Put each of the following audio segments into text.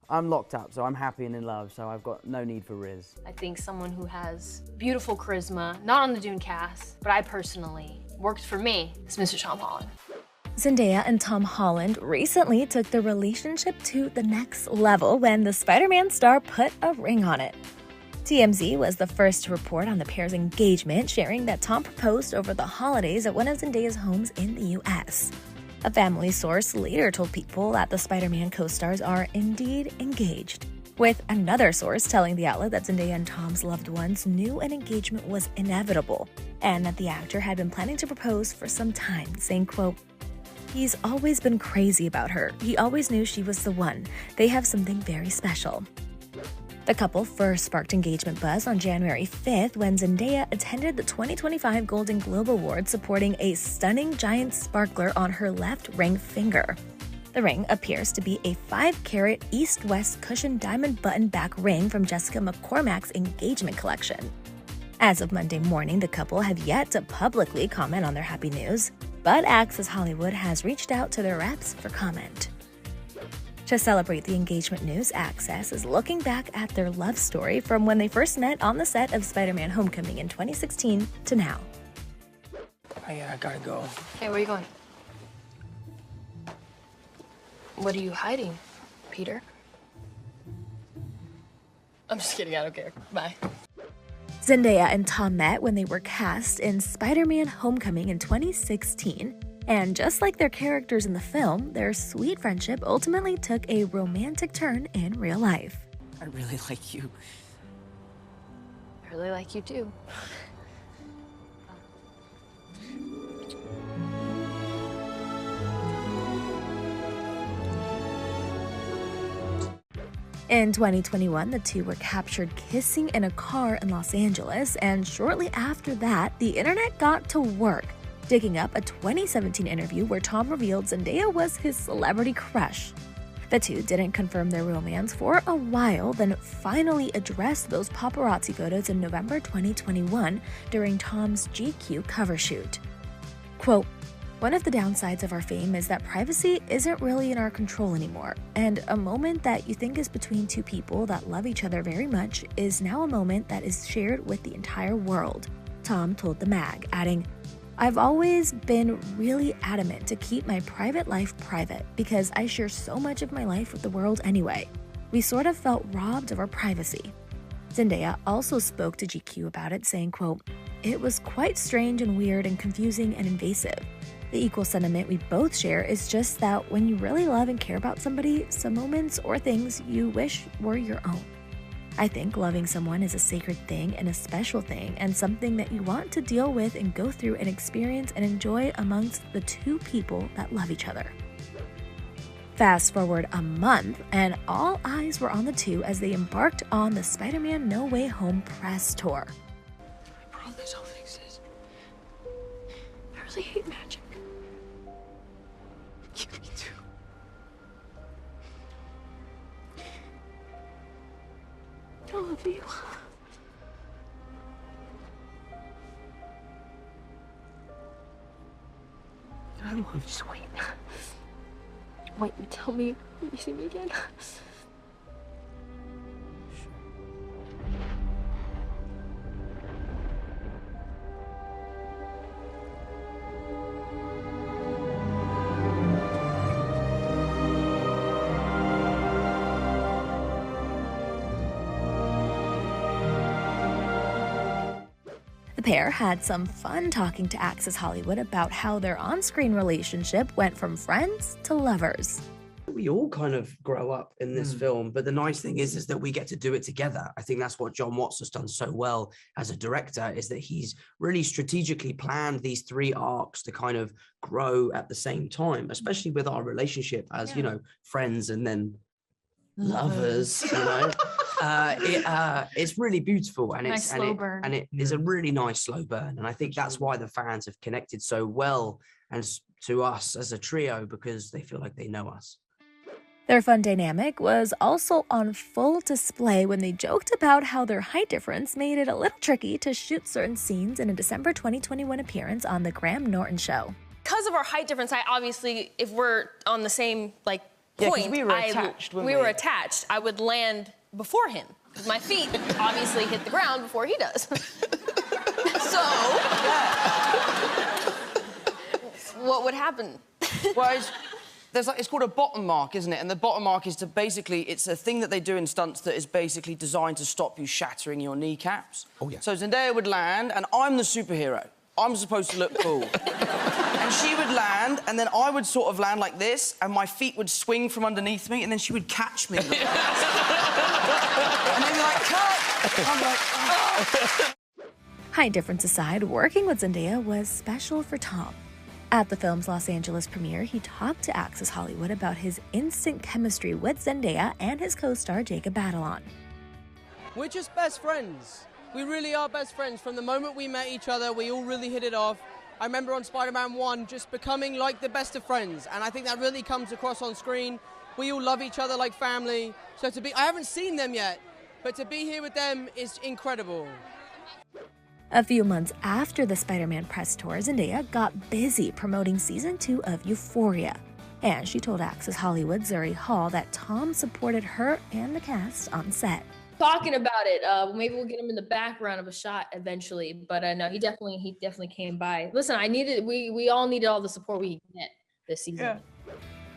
I'm locked up, so I'm happy and in love, so I've got no need for Riz. I think someone who has beautiful charisma, not on the Dune cast, but I personally, worked for me, is Mr. Tom Holland. Zendaya and Tom Holland recently took their relationship to the next level when the Spider-Man star put a ring on it. TMZ was the first to report on the pair's engagement, sharing that Tom proposed over the holidays at one of Zendaya's homes in the US. A family source later told People that the Spider-Man co-stars are indeed engaged, with another source telling the outlet that Zendaya and Tom's loved ones knew an engagement was inevitable, and that the actor had been planning to propose for some time, saying, quote, "He's always been crazy about her. He always knew she was the one. They have something very special." The couple first sparked engagement buzz on January 5th when Zendaya attended the 2025 Golden Globe Awards supporting a stunning giant sparkler on her left ring finger. The ring appears to be a 5-carat east-west cushion diamond button back ring from Jessica McCormack's engagement collection. As of Monday morning, the couple have yet to publicly comment on their happy news, but Access Hollywood has reached out to their reps for comment. To celebrate the engagement news, Access is looking back at their love story from when they first met on the set of Spider-Man Homecoming in 2016 to now. I gotta go. Hey, where are you going? What are you hiding, Peter? I'm just kidding, I don't care. Bye. Zendaya and Tom met when they were cast in Spider-Man Homecoming in 2016, and just like their characters in the film, their sweet friendship ultimately took a romantic turn in real life. I really like you. I really like you too. In 2021, the two were captured kissing in a car in Los Angeles, and shortly after that, the internet got to work, digging up a 2017 interview where Tom revealed Zendaya was his celebrity crush. The two didn't confirm their romance for a while, then finally addressed those paparazzi photos in November 2021 during Tom's GQ cover shoot. Quote, "One of the downsides of our fame is that privacy isn't really in our control anymore, and a moment that you think is between two people that love each other very much is now a moment that is shared with the entire world," Tom told the mag, adding, "I've always been really adamant to keep my private life private because I share so much of my life with the world anyway. We sort of felt robbed of our privacy." Zendaya also spoke to GQ about it, saying, quote, "It was quite strange and weird and confusing and invasive. The equal sentiment we both share is just that when you really love and care about somebody, some moments or things you wish were your own. I think loving someone is a sacred thing and a special thing and something that you want to deal with and go through and experience and enjoy amongst the two people that love each other." Fast forward a month, and all eyes were on the two as they embarked on the Spider-Man No Way Home press tour. I promise I'll fix this. I really hate magic. You me too. I love you. I love you. Just wait. Wait, you tell me when you see me again. The pair had some fun talking to Access Hollywood about how their on-screen relationship went from friends to lovers. We all kind of grow up in this film, but the nice thing is that we get to do it together. I think that's what John Watts has done so well as a director, is that he's really strategically planned these three arcs to kind of grow at the same time, especially with our relationship as, you know, friends and then lovers, you know. It's really beautiful, and it is a really nice slow burn, and I think that's why the fans have connected so well and to us as a trio, because they feel like they know us. Their fun dynamic was also on full display when they joked about how their height difference made it a little tricky to shoot certain scenes in a December 2021 appearance on The Graham Norton Show. Because of our height difference, I obviously, if we're on the same, like, Yeah, 'cause point, we were attached, weren't we were we? attached, I would land before him. Because my feet obviously hit the ground before he does. So, what would happen? Well, it's called a bottom mark, isn't it? And the bottom mark is it's a thing that they do in stunts that is basically designed to stop you shattering your kneecaps. Oh, yeah. So Zendaya would land, and I'm the superhero. I'm supposed to look cool. And she would land, and then I would sort of land like this, and my feet would swing from underneath me, and then she would catch me. And they'd be like, cut! I'm like, oh. Height difference aside, working with Zendaya was special for Tom. At the film's Los Angeles premiere, he talked to Access Hollywood about his instant chemistry with Zendaya and his co-star Jacob Batalon. We're just best friends. We really are best friends. From the moment we met each other, we all really hit it off. I remember on Spider-Man 1 just becoming like the best of friends, and I think that really comes across on screen. We all love each other like family. So I haven't seen them yet, but to be here with them is incredible. A few months after the Spider-Man press tour, Zendaya got busy promoting season 2 of Euphoria. And she told Access Hollywood Zuri Hall that Tom supported her and the cast on set. Talking about it, maybe we'll get him in the background of a shot eventually. But no, he definitely came by. Listen, we all needed all the support we could get this season. Yeah.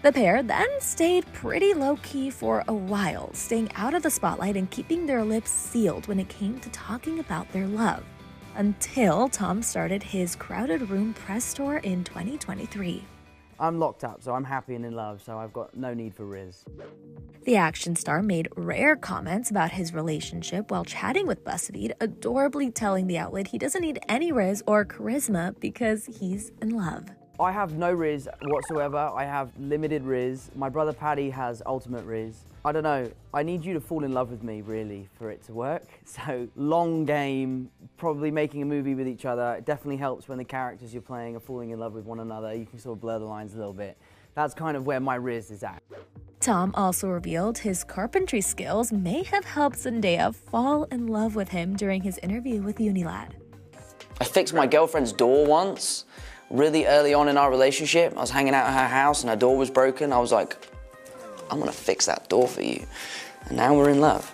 The pair then stayed pretty low-key for a while, staying out of the spotlight and keeping their lips sealed when it came to talking about their love. Until Tom started his Crowded Room press tour in 2023. I'm locked up, so I'm happy and in love, so I've got no need for Riz. The action star made rare comments about his relationship while chatting with BuzzFeed, adorably telling the outlet he doesn't need any Riz or charisma because he's in love. I have no Riz whatsoever. I have limited Riz. My brother Paddy has ultimate Riz. I don't know. I need you to fall in love with me, really, for it to work. So, long game, probably making a movie with each other. It definitely helps when the characters you're playing are falling in love with one another. You can sort of blur the lines a little bit. That's kind of where my Riz is at. Tom also revealed his carpentry skills may have helped Zendaya fall in love with him during his interview with Unilad. I fixed my girlfriend's door once, really early on in our relationship. I was hanging out at her house and her door was broken. I was like, I'm gonna fix that door for you. And now we're in love.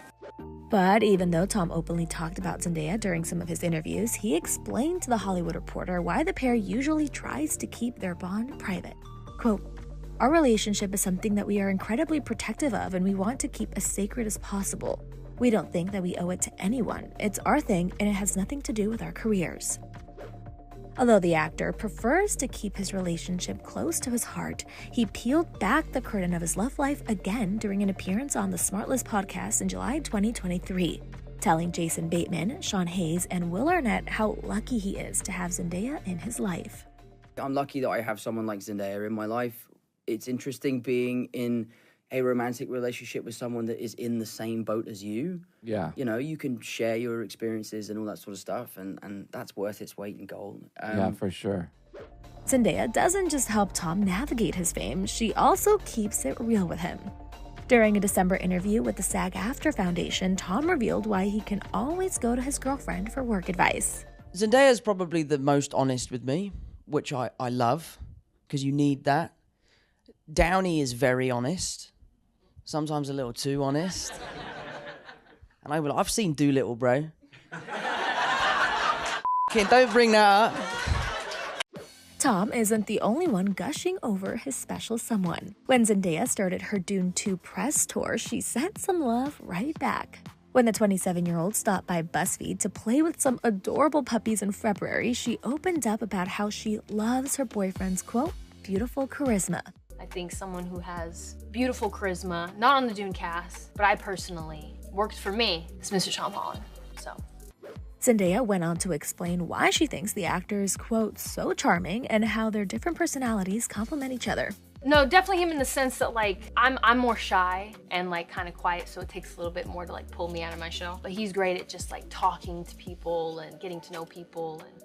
But even though Tom openly talked about Zendaya during some of his interviews, he explained to The Hollywood Reporter why the pair usually tries to keep their bond private. Quote, "Our relationship is something that we are incredibly protective of and we want to keep as sacred as possible. We don't think that we owe it to anyone. It's our thing and it has nothing to do with our careers." Although the actor prefers to keep his relationship close to his heart, he peeled back the curtain of his love life again during an appearance on the Smartless podcast in July 2023, telling Jason Bateman, Sean Hayes, and Will Arnett how lucky he is to have Zendaya in his life. I'm lucky that I have someone like Zendaya in my life. It's interesting being in a romantic relationship with someone that is in the same boat as you. Yeah. You know, you can share your experiences and all that sort of stuff, and that's worth its weight in gold. Yeah, for sure. Zendaya doesn't just help Tom navigate his fame, she also keeps it real with him. During a December interview with the SAG-AFTRA Foundation, Tom revealed why he can always go to his girlfriend for work advice. Zendaya's probably the most honest with me, which I love, because you need that. Downey is very honest, sometimes a little too honest. And I've seen Doolittle, bro. Okay, don't bring that up. Tom isn't the only one gushing over his special someone. When Zendaya started her Dune 2 press tour, she sent some love right back. When the 27-year-old stopped by BuzzFeed to play with some adorable puppies in February, she opened up about how she loves her boyfriend's, quote, beautiful charisma. I think someone who has beautiful charisma, not on the Dune cast, but I personally worked for me, is Mr. Tom Holland, so. Zendaya went on to explain why she thinks the actor is, quote, so charming and how their different personalities complement each other. No, definitely him in the sense that like, I'm more shy and like kind of quiet, so it takes a little bit more to like pull me out of my shell. But he's great at just like talking to people and getting to know people, and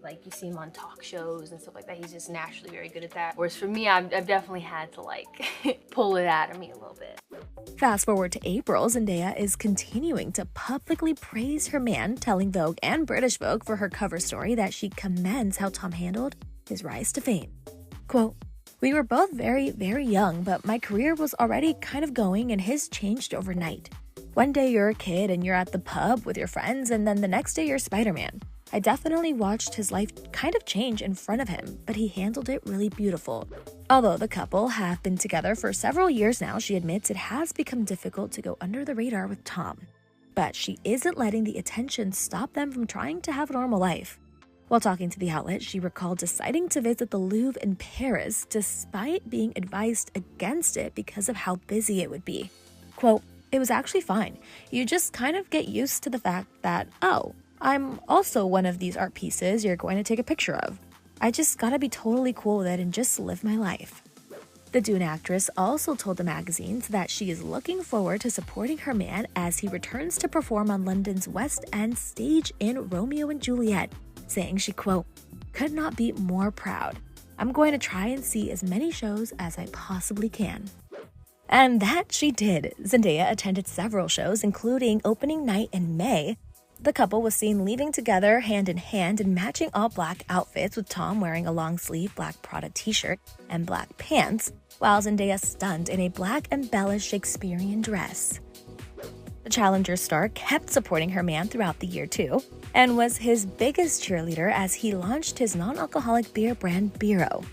like you see him on talk shows and stuff like that. He's just naturally very good at that. Whereas for me, I've definitely had to like pull it out of me a little bit. Fast forward to April, Zendaya is continuing to publicly praise her man, telling Vogue and British Vogue for her cover story that she commends how Tom handled his rise to fame. Quote, We were both very, very young, but my career was already kind of going and his changed overnight. One day you're a kid and you're at the pub with your friends, and then the next day you're Spider-Man. I definitely watched his life kind of change in front of him, but he handled it really beautiful. Although the couple have been together for several years now, she admits it has become difficult to go under the radar with Tom. But she isn't letting the attention stop them from trying to have a normal life. While talking to the outlet, she recalled deciding to visit the Louvre in Paris despite being advised against it because of how busy it would be. Quote, "It was actually fine. You just kind of get used to the fact that, oh, I'm also one of these art pieces you're going to take a picture of. I just gotta be totally cool with it and just live my life." The Dune actress also told the magazines that she is looking forward to supporting her man as he returns to perform on London's West End stage in Romeo and Juliet, saying she, quote, "Could not be more proud. I'm going to try and see as many shows as I possibly can." And that she did. Zendaya attended several shows, including opening night in May. The couple was seen leaving together hand in hand in matching all-black outfits, with Tom wearing a long-sleeve black Prada t-shirt and black pants, while Zendaya stunned in a black embellished Shakespearean dress. The Challenger star kept supporting her man throughout the year too, and was his biggest cheerleader as he launched his non-alcoholic beer brand Biro.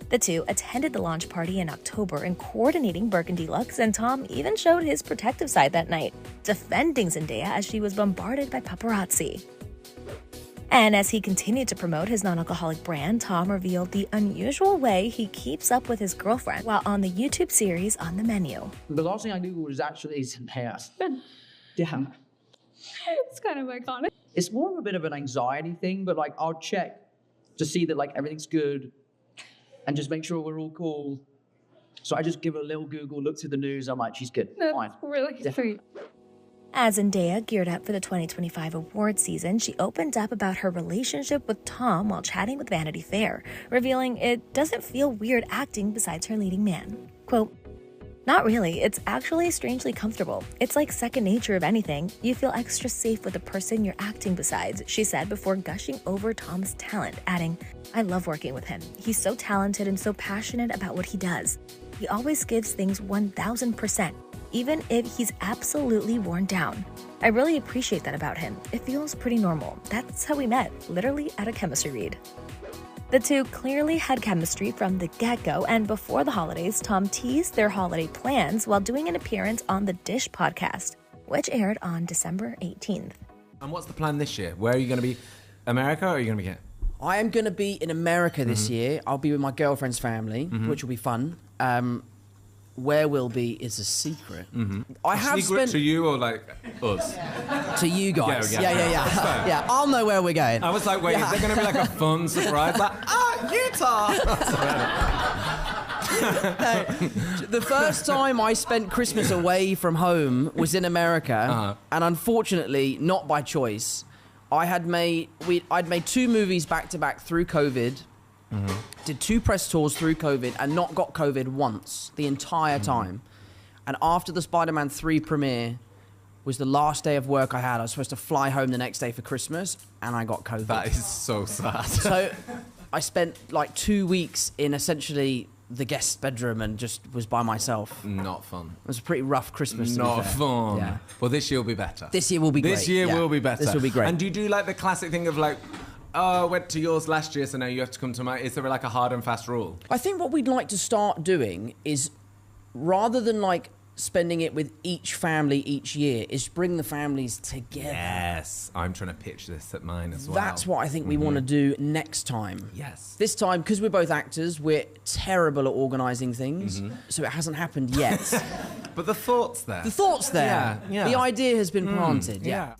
The two attended the launch party in October in coordinating burgundy looks, and Tom even showed his protective side that night, defending Zendaya as she was bombarded by paparazzi. And as he continued to promote his non-alcoholic brand, Tom revealed the unusual way he keeps up with his girlfriend while on the YouTube series On the Menu. The last thing I Googled was actually Zendaya. Damn. It's kind of iconic. It's more of a bit of an anxiety thing, but like I'll check to see that like everything's good and just make sure we're all cool. So I just give a little Google, look through the news, I'm like, she's good, That's fine. really sweet. As Zendaya geared up for the 2025 award season, she opened up about her relationship with Tom while chatting with Vanity Fair, revealing it doesn't feel weird acting besides her leading man. Quote, "Not really, it's actually strangely comfortable. It's like second nature if anything. You feel extra safe with the person you're acting besides," she said before gushing over Tom's talent, adding, "I love working with him. He's so talented and so passionate about what he does. He always gives things 1000%. Even if he's absolutely worn down. I really appreciate that about him. It feels pretty normal. That's how we met, literally at a chemistry read." The two clearly had chemistry from the get-go, and before the holidays, Tom teased their holiday plans while doing an appearance on the Dish podcast, which aired on December 18th. And what's the plan this year? Where are you going to be? America, or are you going to be here? I am going to be in America this year. I'll be with my girlfriend's family, which will be fun. Where we'll be is a secret. I have Secret spent to you or like us? to you guys. Yeah. Yeah. Yeah, I'll know where we're going. I was like, wait, is there going to be like a fun surprise? Like, Utah! The first time I spent Christmas away from home was in America, and unfortunately, not by choice. I'd made 2 movies back to back through COVID. Did 2 press tours through COVID and not got COVID once the entire time. And after the Spider-Man 3 premiere was the last day of work I had. I was supposed to fly home the next day for Christmas, and I got COVID. That is so sad. So I spent like 2 weeks in essentially the guest bedroom and just was by myself. Not fun. It was a pretty rough Christmas. Not fun. Yeah. Well, this year will be better. This year will be great. This year will be better. This will be great. And do you do like the classic thing of like, oh, I went to yours last year, so now you have to come to mine? Is there like a hard and fast rule? I think what we'd like to start doing is, rather than like spending it with each family each year, is bring the families together. Yes, I'm trying to pitch this at mine as well. That's what I think we want to do next time. Yes. This time, because we're both actors, we're terrible at organising things, so it hasn't happened yet. But the thought's there. The thought's there. Yeah. The idea has been planted. Yeah.